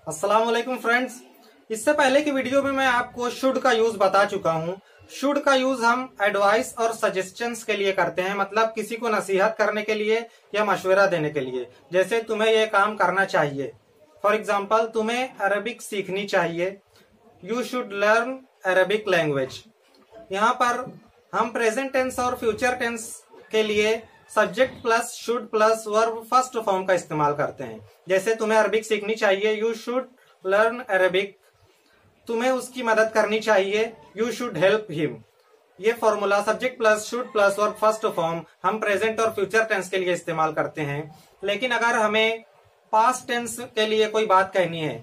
अस्सलाम वालेकुम फ्रेंड्स। इससे पहले की वीडियो में मैं आपको शुड का यूज बता चुका हूँ। शुड का यूज हम एडवाइस और सजेशंस के लिए करते हैं, मतलब किसी को नसीहत करने के लिए या मशवरा देने के लिए। जैसे तुम्हें ये काम करना चाहिए, फॉर एग्जाम्पल तुम्हें अरबिक सीखनी चाहिए, you should learn Arabic language. यहाँ पर हम प्रेजेंट टेंस और फ्यूचर टेंस के लिए subject plus should plus verb first form का इस्तेमाल करते हैं। जैसे तुम्हें अरबिक सीखनी चाहिए, यू शुड लर्न अरबिक। तुम्हें उसकी मदद करनी चाहिए, यू शुड हेल्प हिम। ये formula subject plus should plus verb first form हम प्रेजेंट और फ्यूचर टेंस के लिए इस्तेमाल करते हैं। लेकिन अगर हमें पास्ट टेंस के लिए कोई बात कहनी है,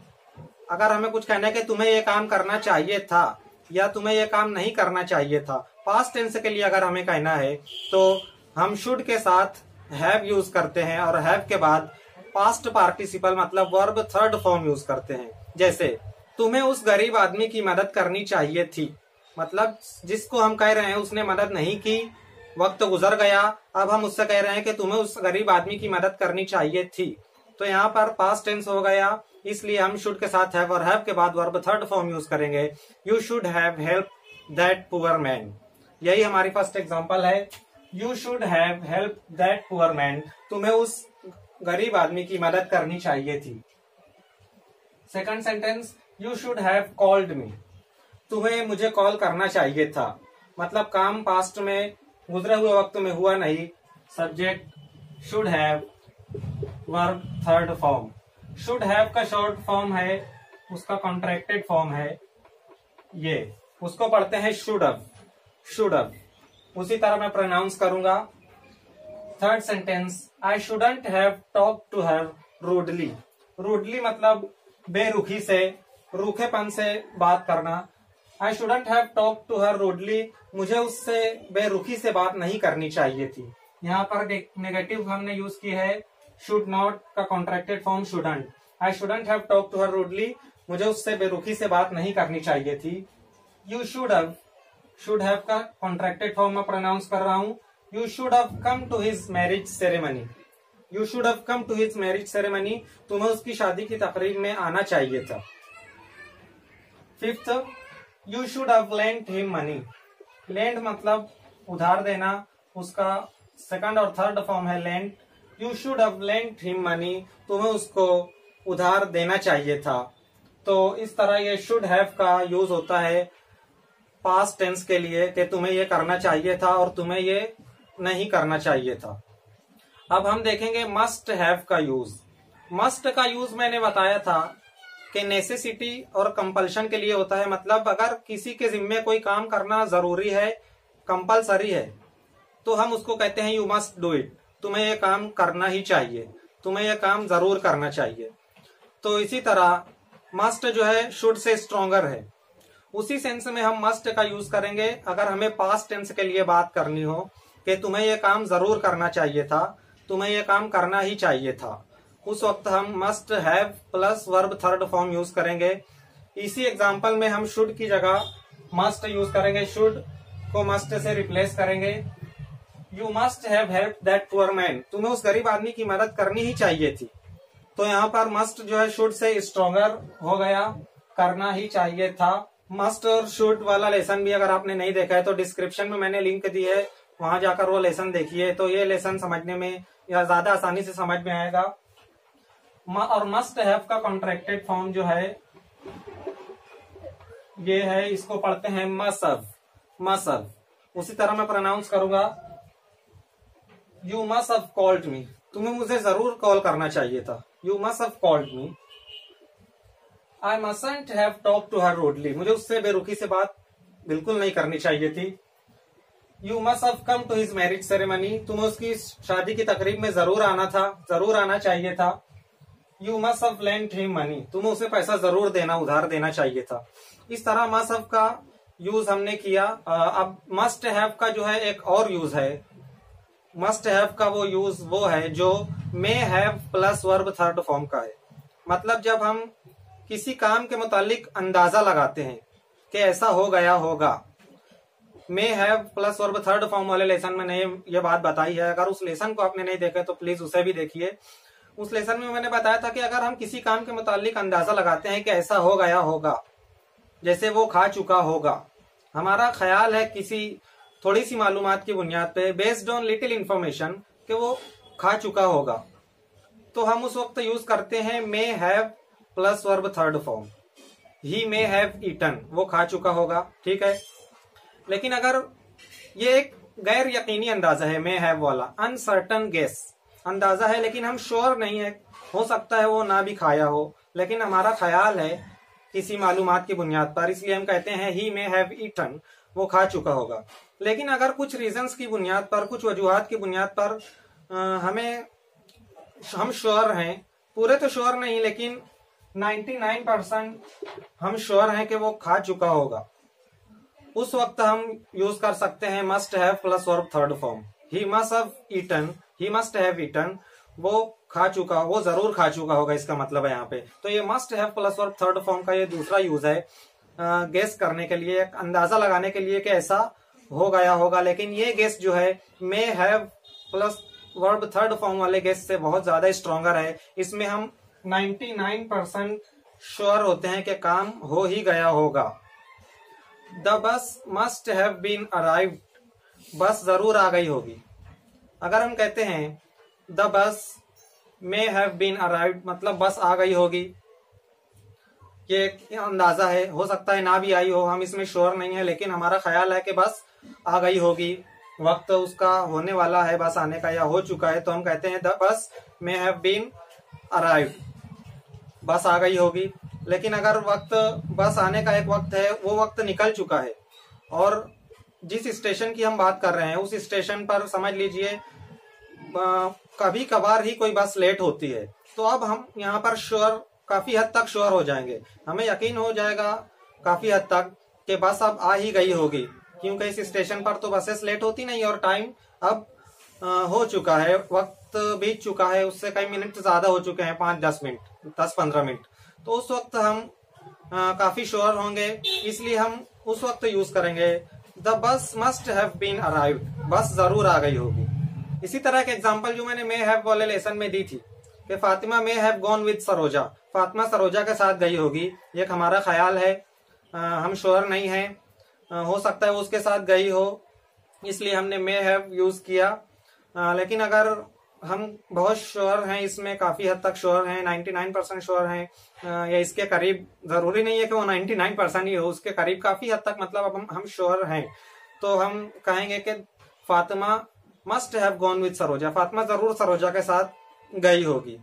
अगर हमें कुछ कहना है कि तुम्हें ये काम करना चाहिए था या तुम्हें ये काम नहीं करना चाहिए था, पास्ट टेंस के लिए अगर हमें कहना है तो हम शुड के साथ हैव यूज करते हैं और हैव के बाद पास्ट पार्टिसिपल मतलब वर्ब थर्ड फॉर्म यूज करते हैं। जैसे तुम्हें उस गरीब आदमी की मदद करनी चाहिए थी, मतलब जिसको हम कह रहे हैं उसने मदद नहीं की, वक्त गुजर गया, अब हम उससे कह रहे हैं कि तुम्हें उस गरीब आदमी की मदद करनी चाहिए थी। तो यहाँ पर पास्ट टेंस हो गया, इसलिए हम शुड के साथ हैव और हैव के बाद वर्ब थर्ड फॉर्म यूज करेंगे, you should have help that poor man. यही हमारी फर्स्ट एग्जांपल है, you should have help that poor man. तुम्हें उस गरीब आदमी की मदद करनी चाहिए थी। Second sentence, you should have called me. तुम्हें मुझे कॉल करना चाहिए था, मतलब काम पास्ट में गुजरे हुए वक्त में हुआ नहीं, subject should have verb third form. Should have का शॉर्ट फॉर्म है, उसका कॉन्ट्रैक्टेड फॉर्म है ये, उसको पढ़ते हैं शुड हैव। शुड हैव उसी तरह मैं प्रोनाउंस करूंगा। Third sentence, I shouldn't have talk to her rudely. Rudely मतलब बेरुखी से, रूखेपन से बात करना। I shouldn't have talk to her rudely, मुझे उससे बेरुखी से बात नहीं करनी चाहिए थी। यहाँ पर नेगेटिव हमने यूज की है, शुड नॉट का contracted form shouldn't. I shouldn't have talk to her rudely, मुझे उससे बेरुखी से बात नहीं करनी चाहिए थी। You should have, should have का कॉन्ट्रैक्टेड फॉर्म में प्रोनाउंस कर रहा हूं, you should have come to his marriage ceremony. You should have come to his marriage ceremony, तुम्हें उसकी शादी की तकरीब में आना चाहिए था। Fifth, you should have lent him money. Lent मतलब उधार देना, उसका सेकंड और थर्ड फॉर्म है lent. You should have lent him money, तुम्हें उसको उधार देना चाहिए था। तो इस तरह ये शुड हैव का यूज होता है पास्ट टेंस के लिए कि तुम्हें ये करना चाहिए था और तुम्हें ये नहीं करना चाहिए था। अब हम देखेंगे मस्ट हैव का यूज। मस्ट का यूज मैंने बताया था कि नेसेसिटी और कंपल्शन के लिए होता है, मतलब अगर किसी के जिम्मे कोई काम करना जरूरी है, कंपलसरी है, तो हम उसको कहते हैं यू मस्ट डू इट। तुम्हें ये काम करना ही चाहिए, तुम्हें ये काम जरूर करना चाहिए। तो इसी तरह मस्ट जो है शुड से स्ट्रॉन्गर है, उसी सेंस में हम मस्ट का यूज करेंगे अगर हमें पास्ट टेंस के लिए बात करनी हो कि तुम्हें यह काम जरूर करना चाहिए था, तुम्हें यह काम करना ही चाहिए था। उस वक्त हम must have plus verb third form use करेंगे। इसी एग्जांपल में हम शुड की जगह मस्ट यूज करेंगे, शुड को मस्ट से रिप्लेस करेंगे। You must have help that poor man, तुम्हें उस गरीब आदमी की मदद करनी ही चाहिए थी। तो यहाँ पर मस्ट जो है शुड से स्ट्रॉन्गर हो गया, करना ही चाहिए था। मस्ट और शुड वाला लेसन भी अगर आपने नहीं देखा है तो डिस्क्रिप्शन में मैंने लिंक दी है, वहां जाकर वो लेसन देखिए, तो ये लेसन समझने में या ज्यादा आसानी से समझ में आएगा। और मस्ट हैव का कॉन्ट्रैक्टेड फॉर्म जो है ये है, इसको पढ़ते हैं मस्ट हैव। मस्ट हैव उसी तरह मैं प्रोनाउंस करूंगा, you must have called me, तुम्हें मुझे जरूर कॉल करना चाहिए था, you must have called me. I mustn't have talk to her rudely, मुझे उससे बेरुखी से बात बिल्कुल नहीं करनी चाहिए थी। You must have come to his marriage ceremony, तुम्हें उसकी शादी की तकरीब में जरूर आना था, जरूर आना चाहिए था। You must have lent him money, तुम्हें उसे पैसा जरूर देना, उधार देना चाहिए था। इस तरह मस्ट हैव का यूज हमने किया। अब मस्ट हैव का जो है एक और यूज है, मस्ट हैव का वो यूज वो है जो मे have plus verb third form का है। मतलब जब हम किसी काम के मुतालिक अंदाजा लगाते हैं कि ऐसा हो गया होगा, मे have plus verb third form वाले लेसन में ने ये बात बताई है। अगर उस लेसन को आपने नहीं देखा तो प्लीज उसे भी देखिए। उस लेसन में मैंने बताया था कि अगर हम किसी काम के मुतालिक अंदाजा लगाते हैं कि ऐसा हो गया होगा, जैसे वो खा चुका होगा, हमारा ख्याल है किसी थोड़ी सी मालूमात की बुनियाद पे, बेस्ड ऑन लिटिल इंफॉर्मेशन, कि वो खा चुका होगा, तो हम उस वक्त यूज करते हैं may have plus verb third form. He may have eaten, वो खा चुका होगा, ठीक है। लेकिन अगर ये एक गैर यकीनी अंदाजा है, मे हैव वाला, अनसर्टन गेस अंदाजा है, लेकिन हम श्योर नहीं है, हो सकता है वो ना भी खाया हो, लेकिन हमारा ख्याल है किसी मालूमात की बुनियाद पर, इसलिए हम कहते हैं ही मे हैव ईटन, वो खा चुका होगा। लेकिन अगर कुछ रीजंस की बुनियाद पर, कुछ वजूहात की बुनियाद पर हम श्योर हैं, पूरे तो श्योर नहीं लेकिन 99% हम श्योर हैं कि वो खा चुका होगा, उस वक्त हम यूज कर सकते हैं must have plus verb third form. He must have eaten, he must have eaten, वो खा चुका, वो जरूर खा चुका होगा, इसका मतलब है यहाँ पे। तो ये must have plus verb third form का ये दूसरा यूज है गेस करने के लिए, एक अंदाजा लगाने के लिए कि ऐसा हो गया होगा। लेकिन ये गेस जो है मे have plus verb third form वाले गेस से बहुत ज्यादा स्ट्रॉन्गर है। इसमें हम 99% श्योर होते हैं कि काम हो ही गया होगा। The bus must have been arrived, बस जरूर आ गई होगी। अगर हम कहते हैं the bus may have been arrived, मतलब बस आ गई होगी, ये अंदाजा है, हो सकता है ना भी आई हो, हम इसमें श्योर नहीं है, लेकिन हमारा ख्याल है कि बस आ गई होगी, वक्त उसका होने वाला है बस आने का, या हो चुका है, तो हम कहते हैं the bus may have been arrived, बस आ गई होगी। लेकिन अगर वक्त, बस आने का एक वक्त है, वो वक्त निकल चुका है, और जिस स्टेशन की हम बात कर रहे हैं उस स्टेशन पर समझ लीजिए कभी कभार ही कोई बस लेट होती है, तो अब हम यहाँ पर श्योर, काफी हद तक श्योर हो जाएंगे, हमें यकीन हो जाएगा काफी हद तक कि बस अब आ ही गई होगी, क्योंकि इस स्टेशन पर तो बसेस लेट होती नहीं, और टाइम अब हो चुका है, वक्त बीत चुका है, उससे कई मिनट ज्यादा हो चुके हैं, 5-10 मिनट, 10-15 मिनट, तो उस वक्त हम काफी श्योर होंगे, इसलिए हम उस वक्त यूज करेंगे the bus must have been arrived, बस जरूर आ गई होगी। इसी तरह के एग्जाम्पल जो मैंने मे हैव वाले लेसन में दी थी कि Fatima may have gone with Saroja, Fatima Saroja के साथ गई होगी, ये हमारा ख्याल है, हम श्योर नहीं है, हो सकता है वो उसके साथ गई हो, इसलिए हमने मे हैव यूज किया। लेकिन अगर हम बहुत श्योर हैं, इसमें काफी हद तक श्योर हैं, 99% श्योर हैं, या इसके करीब, जरूरी नहीं है कि वो 99% ही हो, उसके करीब काफी हद तक, मतलब अब हम श्योर हैं, तो हम कहेंगे कि Fatima must have gone with Saroja, Fatima जरूर सरोजा के साथ गई होगी।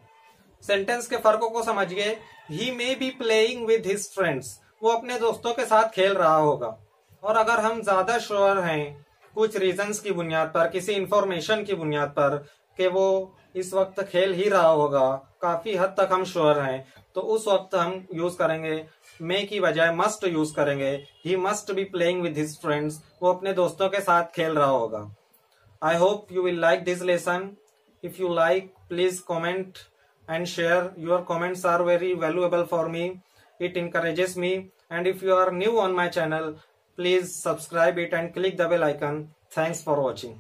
सेंटेंस के फर्कों को समझिए, he may be playing with his friends, वो अपने दोस्तों के साथ खेल रहा होगा। और अगर हम ज्यादा श्योर हैं कुछ रीजंस की बुनियाद पर, किसी इंफॉर्मेशन की बुनियाद पर, कि वो इस वक्त खेल ही रहा होगा, काफी हद तक हम श्योर हैं, तो उस वक्त हम यूज करेंगे मे की बजाय मस्ट यूज करेंगे, he must be playing with his friends, वो अपने दोस्तों के साथ खेल रहा होगा। I hope you will like this lesson. If you like, please comment and share. Your comments are very valuable for me. It encourages me. And if you are new on my channel, please subscribe it and click the bell icon. Thanks for watching.